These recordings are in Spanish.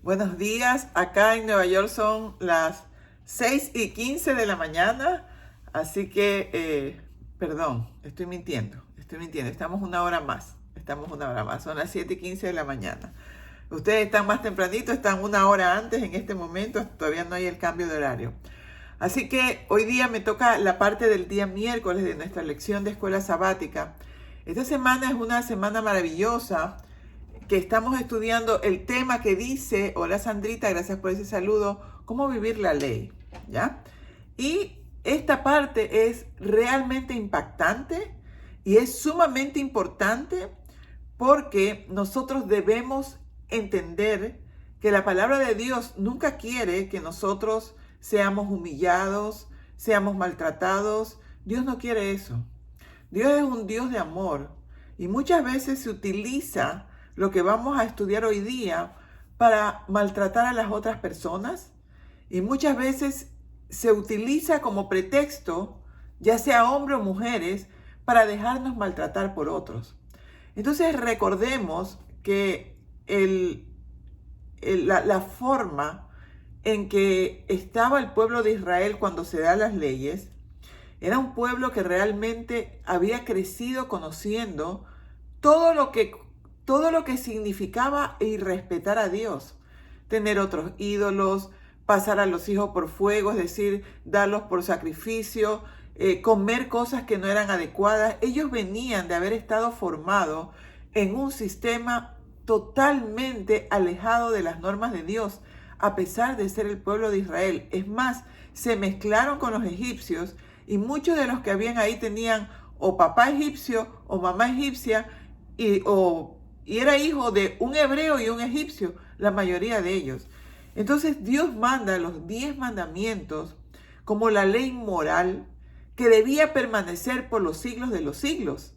Buenos días, acá en Nueva York son las 6:15 de la mañana, así que, perdón, estoy mintiendo, estamos una hora más, son las 7:15 de la mañana. Ustedes están más tempranito, están una hora antes en este momento, todavía no hay el cambio de horario. Así que hoy día me toca la parte del día miércoles de nuestra lección de escuela sabática. Esta semana es una semana maravillosa que estamos estudiando el tema que dice, hola Sandrita, gracias por ese saludo, cómo vivir la ley, ¿ya? Y esta parte es realmente impactante y es sumamente importante porque nosotros debemos entender que la palabra de Dios nunca quiere que nosotros seamos humillados, seamos maltratados. Dios no quiere eso. Dios es un Dios de amor y muchas veces se utiliza lo que vamos a estudiar hoy día para maltratar a las otras personas y muchas veces se utiliza como pretexto, ya sea hombres o mujeres, para dejarnos maltratar por otros. Entonces recordemos que la forma en que estaba el pueblo de Israel cuando se dan las leyes, era un pueblo que realmente había crecido conociendo todo lo que significaba irrespetar a Dios. Tener otros ídolos, pasar a los hijos por fuego, es decir, darlos por sacrificio, comer cosas que no eran adecuadas. Ellos venían de haber estado formados en un sistema totalmente alejado de las normas de Dios, a pesar de ser el pueblo de Israel. Es más, se mezclaron con los egipcios y muchos de los que habían ahí tenían o papá egipcio o mamá egipcia y era hijo de un hebreo y un egipcio, la mayoría de ellos. Entonces Dios manda los 10 mandamientos como la ley moral que debía permanecer por los siglos de los siglos.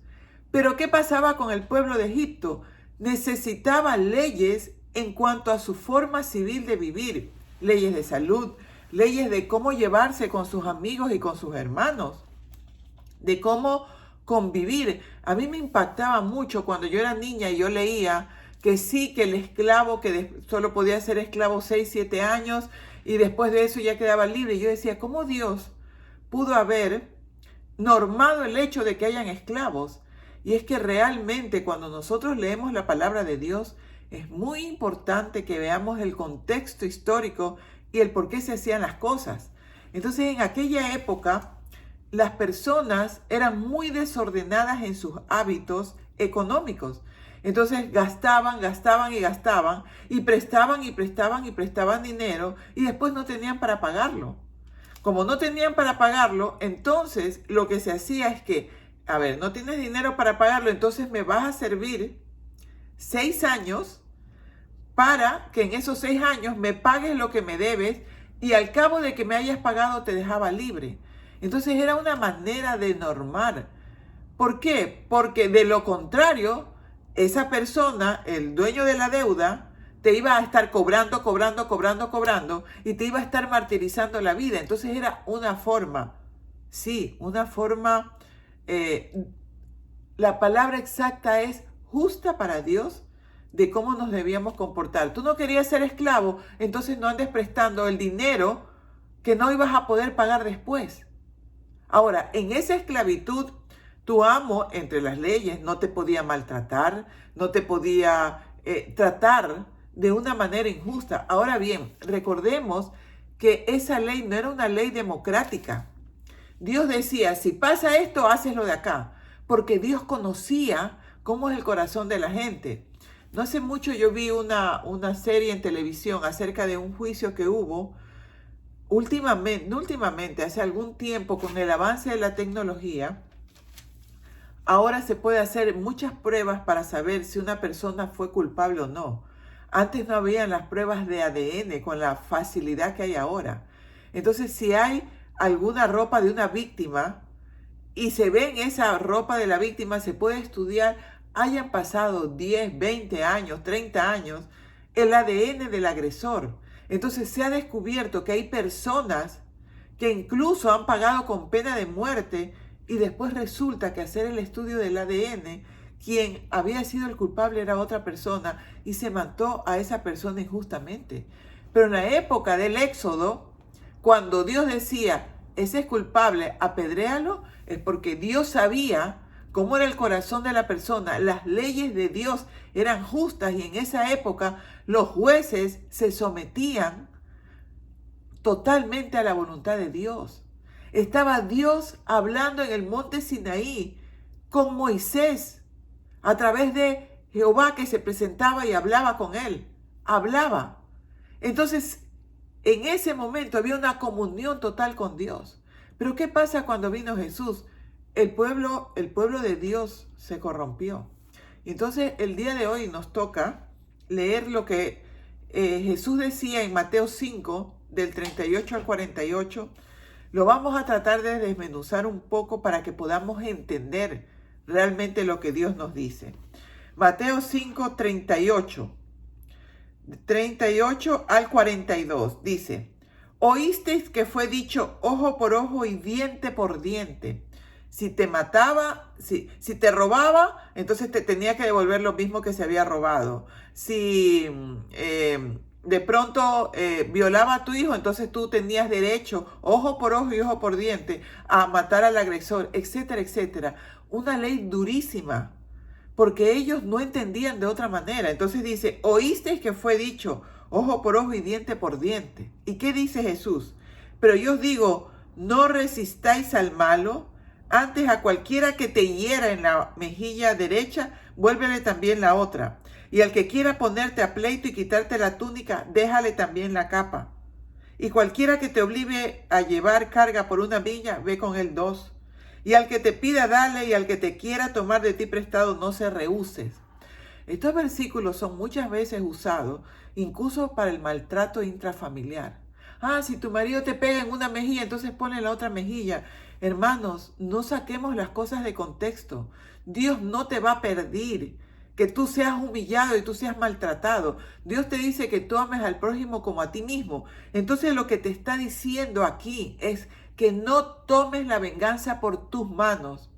Pero ¿qué pasaba con el pueblo de Egipto? Necesitaba leyes en cuanto a su forma civil de vivir, leyes de salud, leyes de cómo llevarse con sus amigos y con sus hermanos, de cómo convivir. A mí me impactaba mucho cuando yo era niña y yo leía que sí, que el esclavo que solo podía ser esclavo 6, 7 años y después de eso ya quedaba libre. Y yo decía, ¿cómo Dios pudo haber normado el hecho de que hayan esclavos? Y es que realmente cuando nosotros leemos la palabra de Dios, es muy importante que veamos el contexto histórico y el por qué se hacían las cosas. Entonces, en aquella época, las personas eran muy desordenadas en sus hábitos económicos. Entonces gastaban y prestaban dinero y después no tenían para pagarlo. Como no tenían para pagarlo, entonces lo que se hacía es que, a ver, no tienes dinero para pagarlo, entonces me vas a servir 6 años para que en esos 6 años me pagues lo que me debes y al cabo de que me hayas pagado te dejaba libre. Entonces era una manera de normar. ¿Por qué? Porque de lo contrario, esa persona, el dueño de la deuda, te iba a estar cobrando y te iba a estar martirizando la vida. Entonces era una forma, sí, una forma, la palabra exacta es justa para Dios de cómo nos debíamos comportar. Tú no querías ser esclavo, entonces no andes prestando el dinero que no ibas a poder pagar después. Ahora, en esa esclavitud, tu amo, entre las leyes, no te podía maltratar, no te podía tratar de una manera injusta. Ahora bien, recordemos que esa ley no era una ley democrática. Dios decía, si pasa esto, haces lo de acá, porque Dios conocía cómo es el corazón de la gente. No hace mucho yo vi una serie en televisión acerca de un juicio que hubo últimamente, hace algún tiempo, con el avance de la tecnología. Ahora se puede hacer muchas pruebas para saber si una persona fue culpable o no. Antes no habían las pruebas de ADN con la facilidad que hay ahora. Entonces, si hay alguna ropa de una víctima y se ve en esa ropa de la víctima, se puede estudiar, hayan pasado 10, 20 años, 30 años, el ADN del agresor. Entonces se ha descubierto que hay personas que incluso han pagado con pena de muerte y después resulta que hacer el estudio del ADN quien había sido el culpable era otra persona y se mató a esa persona injustamente. Pero en la época del Éxodo, cuando Dios decía, ese es culpable, apedréalo, es porque Dios sabía cómo era el corazón de la persona. Las leyes de Dios eran justas y en esa época los jueces se sometían totalmente a la voluntad de Dios. Estaba Dios hablando en el monte Sinaí con Moisés a través de Jehová que se presentaba y hablaba con él. Hablaba. Entonces, en ese momento había una comunión total con Dios. Pero ¿qué pasa cuando vino Jesús? El pueblo de Dios se corrompió. Entonces, el día de hoy nos toca leer lo que Jesús decía en Mateo 5, del 38 al 48. Lo vamos a tratar de desmenuzar un poco para que podamos entender realmente lo que Dios nos dice. Mateo 5, 38 al 42 dice: Oísteis que fue dicho ojo por ojo y diente por diente. Si te mataba, si te robaba, entonces te tenía que devolver lo mismo que se había robado. Si de pronto violaba a tu hijo, entonces tú tenías derecho, ojo por ojo y ojo por diente, a matar al agresor, etcétera, etcétera. Una ley durísima, porque ellos no entendían de otra manera. Entonces dice, oísteis que fue dicho ojo por ojo y diente por diente. ¿Y qué dice Jesús? Pero yo os digo, no resistáis al malo, antes a cualquiera que te hiera en la mejilla derecha, vuélvele también la otra. Y al que quiera ponerte a pleito y quitarte la túnica, déjale también la capa. Y cualquiera que te obligue a llevar carga por una milla, ve con él 2. Y al que te pida, dale, y al que te quiera tomar de ti prestado, no se rehuses. Estos versículos son muchas veces usados, incluso para el maltrato intrafamiliar. Si tu marido te pega en una mejilla, entonces ponle la otra mejilla. Hermanos, no saquemos las cosas de contexto. Dios no te va a pedir que tú seas humillado y tú seas maltratado. Dios te dice que tú ames al prójimo como a ti mismo. Entonces lo que te está diciendo aquí es que no tomes la venganza por tus manos.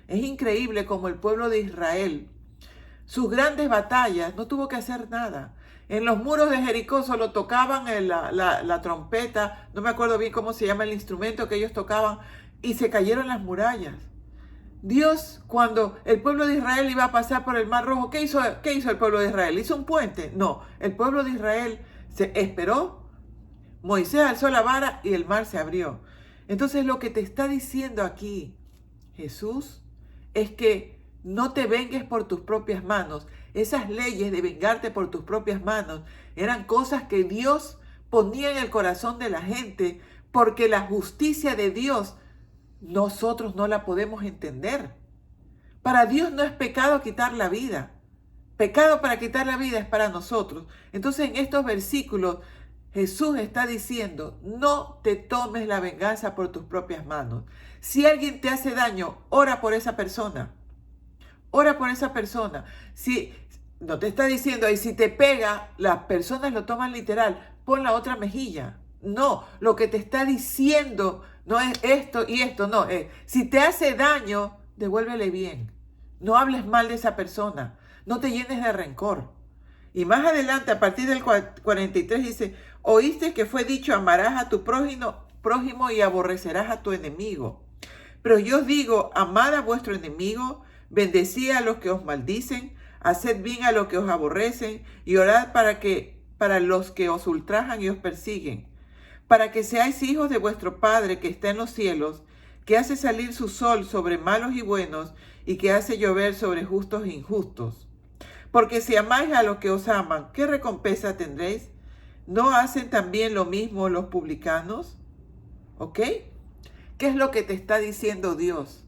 Es increíble como el pueblo de Israel, sus grandes batallas, no tuvo que hacer nada. En los muros de Jericó solo tocaban la trompeta, no me acuerdo bien cómo se llama el instrumento que ellos tocaban, y se cayeron las murallas. Dios, cuando el pueblo de Israel iba a pasar por el Mar Rojo, ¿qué hizo el pueblo de Israel? ¿Hizo un puente? No, el pueblo de Israel se esperó, Moisés alzó la vara y el mar se abrió. Entonces lo que te está diciendo aquí Jesús es que no te vengues por tus propias manos. Esas leyes de vengarte por tus propias manos eran cosas que Dios ponía en el corazón de la gente, porque la justicia de Dios nosotros no la podemos entender. Para Dios no es pecado quitar la vida. Pecado para quitar la vida es para nosotros. Entonces en estos versículos Jesús está diciendo, no te tomes la venganza por tus propias manos. Si alguien te hace daño, ora por esa persona. Ora por esa persona. Si no te está diciendo, y si te pega, las personas lo toman literal, pon la otra mejilla. No, lo que te está diciendo no es esto y esto, no. Si te hace daño, devuélvele bien. No hables mal de esa persona. No te llenes de rencor. Y más adelante, a partir del 43, dice, oíste que fue dicho, amarás a tu prójimo y aborrecerás a tu enemigo. Pero yo os digo, amad a vuestro enemigo, bendecid a los que os maldicen, haced bien a los que os aborrecen y orad para los que os ultrajan y os persiguen, para que seáis hijos de vuestro Padre que está en los cielos, que hace salir su sol sobre malos y buenos y que hace llover sobre justos e injustos. Porque si amáis a los que os aman, ¿qué recompensa tendréis? ¿No hacen también lo mismo los publicanos? ¿Ok? ¿Qué es lo que te está diciendo Dios?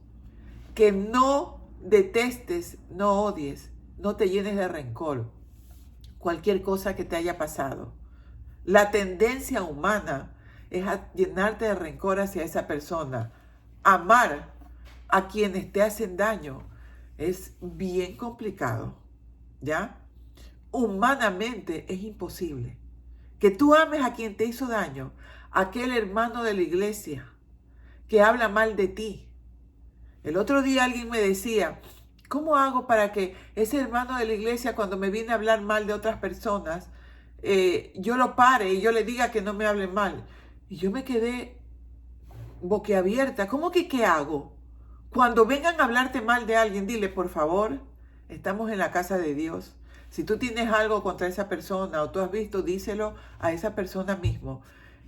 Que no detestes, no odies, no te llenes de rencor. Cualquier cosa que te haya pasado. La tendencia humana es a llenarte de rencor hacia esa persona. Amar a quienes te hacen daño es bien complicado. ¿Ya? Humanamente es imposible. Que tú ames a quien te hizo daño, aquel hermano de la iglesia que habla mal de ti. El otro día alguien me decía, ¿Cómo hago para que ese hermano de la iglesia, cuando me viene a hablar mal de otras personas, yo lo pare y yo le diga que no me hable mal? Y yo me quedé boquiabierta. ¿Cómo que qué hago? Cuando vengan a hablarte mal de alguien, dile, por favor, estamos en la casa de Dios. Si tú tienes algo contra esa persona o tú has visto, díselo a esa persona mismo.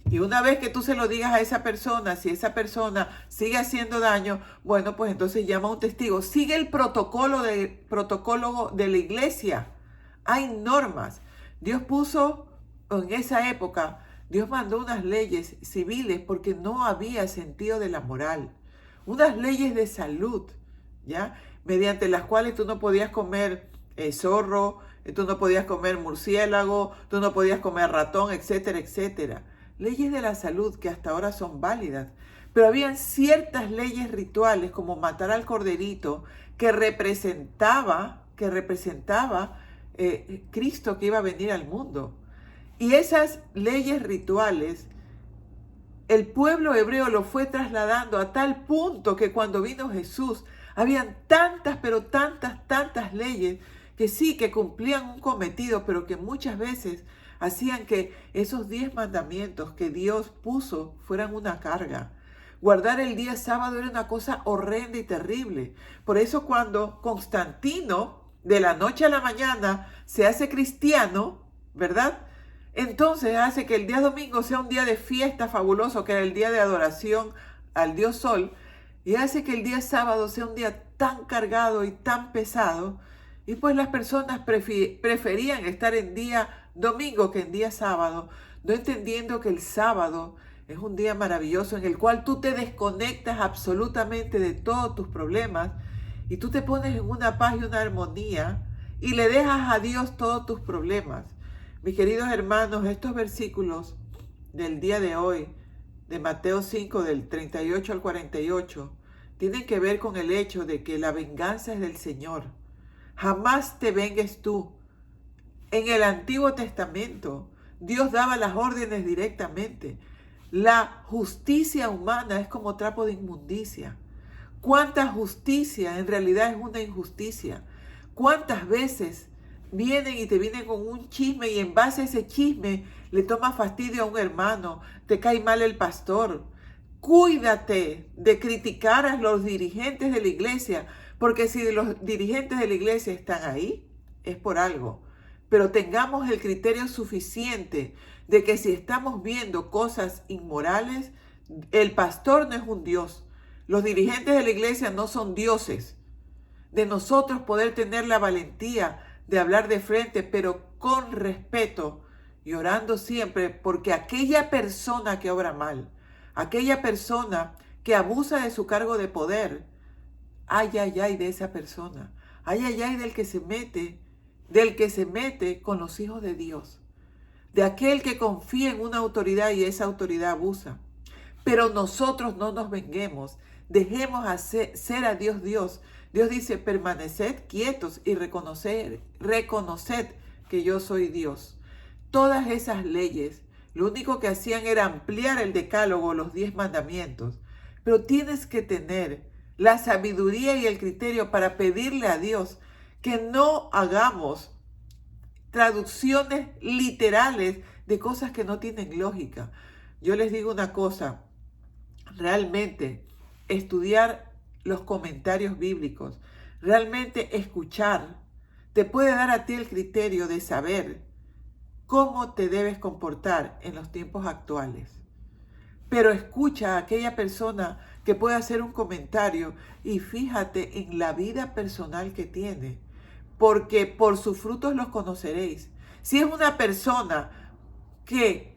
Y una vez que tú se lo digas a esa persona, si esa persona sigue haciendo daño, bueno, pues entonces llama a un testigo. Sigue el protocolo de la iglesia. Hay normas. Dios puso en esa época, Dios mandó unas leyes civiles porque no había sentido de la moral. Unas leyes de salud, ¿ya? Mediante las cuales tú no podías comer zorro, tú no podías comer murciélago, tú no podías comer ratón, etcétera, etcétera. Leyes de la salud que hasta ahora son válidas. Pero habían ciertas leyes rituales como matar al corderito que representaba Cristo que iba a venir al mundo. Y esas leyes rituales, el pueblo hebreo lo fue trasladando a tal punto que cuando vino Jesús, habían tantas, pero tantas leyes que sí, que cumplían un cometido, pero que muchas veces hacían que esos 10 mandamientos que Dios puso fueran una carga. Guardar el día sábado era una cosa horrenda y terrible. Por eso cuando Constantino, de la noche a la mañana, se hace cristiano, ¿verdad? Entonces hace que el día domingo sea un día de fiesta fabuloso, que era el día de adoración al Dios Sol, y hace que el día sábado sea un día tan cargado y tan pesado, y pues las personas preferían estar en día domingo que en día sábado, no entendiendo que el sábado es un día maravilloso en el cual tú te desconectas absolutamente de todos tus problemas y tú te pones en una paz y una armonía y le dejas a Dios todos tus problemas. Mis queridos hermanos, estos versículos del día de hoy, de Mateo 5, del 38 al 48, tienen que ver con el hecho de que la venganza es del Señor. Jamás te vengues tú. En el Antiguo Testamento, Dios daba las órdenes directamente. La justicia humana es como trapo de inmundicia. ¿Cuánta justicia en realidad es una injusticia? ¿Cuántas veces vienen y te vienen con un chisme y en base a ese chisme le tomas fastidio a un hermano, te cae mal el pastor? Cuídate de criticar a los dirigentes de la iglesia, porque si los dirigentes de la iglesia están ahí, es por algo. Pero tengamos el criterio suficiente de que si estamos viendo cosas inmorales, el pastor no es un Dios. Los dirigentes de la iglesia no son dioses. De nosotros poder tener la valentía de hablar de frente, pero con respeto y orando siempre, porque aquella persona que obra mal, aquella persona que abusa de su cargo de poder, ay, ay, ay de esa persona, ay, ay, ay del que se mete con los hijos de Dios, de aquel que confía en una autoridad y esa autoridad abusa. Pero nosotros no nos venguemos, dejemos ser a Dios Dios. Dios dice, permaneced quietos y reconoced que yo soy Dios. Todas esas leyes, lo único que hacían era ampliar el decálogo, los 10 mandamientos. Pero tienes que tener la sabiduría y el criterio para pedirle a Dios que no hagamos traducciones literales de cosas que no tienen lógica. Yo les digo una cosa, realmente estudiar los comentarios bíblicos, realmente escuchar, te puede dar a ti el criterio de saber cómo te debes comportar en los tiempos actuales. Pero escucha a aquella persona que puede hacer un comentario y fíjate en la vida personal que tiene, porque por sus frutos los conoceréis. Si es una persona que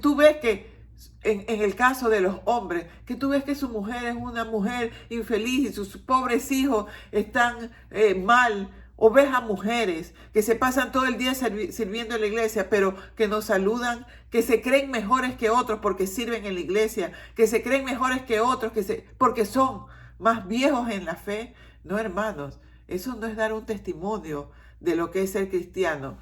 tú ves que, en el caso de los hombres, que tú ves que su mujer es una mujer infeliz y sus pobres hijos están mal, o ves a mujeres que se pasan todo el día sirviendo en la iglesia, pero que nos saludan, que se creen mejores que otros porque sirven en la iglesia, que se creen mejores que otros porque son más viejos en la fe. No, hermanos, eso no es dar un testimonio de lo que es ser cristiano.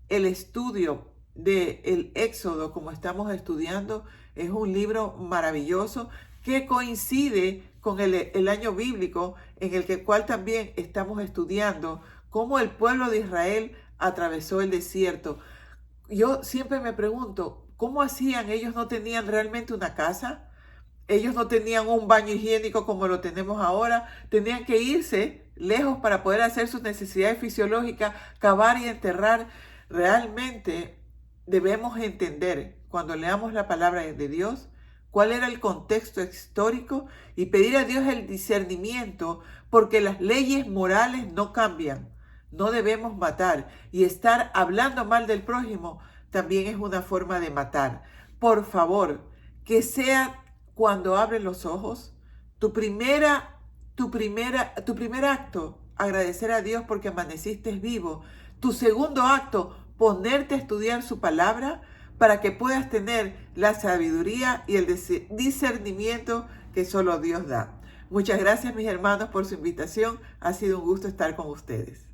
El estudio del Éxodo, como estamos estudiando, es un libro maravilloso, que coincide con el año bíblico en el cual también estamos estudiando cómo el pueblo de Israel atravesó el desierto. Yo siempre me pregunto, ¿cómo hacían? Ellos no tenían realmente una casa, ellos no tenían un baño higiénico como lo tenemos ahora, tenían que irse lejos para poder hacer sus necesidades fisiológicas, cavar y enterrar. Realmente debemos entender, cuando leamos la palabra de Dios, cuál era el contexto histórico y pedir a Dios el discernimiento, porque las leyes morales no cambian. No debemos matar, y estar hablando mal del prójimo también es una forma de matar. Por favor, que sea cuando abres los ojos, tu primer acto, agradecer a Dios porque amaneciste vivo. Tu segundo acto, ponerte a estudiar su palabra para que puedas tener la sabiduría y el discernimiento que solo Dios da. Muchas gracias, mis hermanos, por su invitación. Ha sido un gusto estar con ustedes.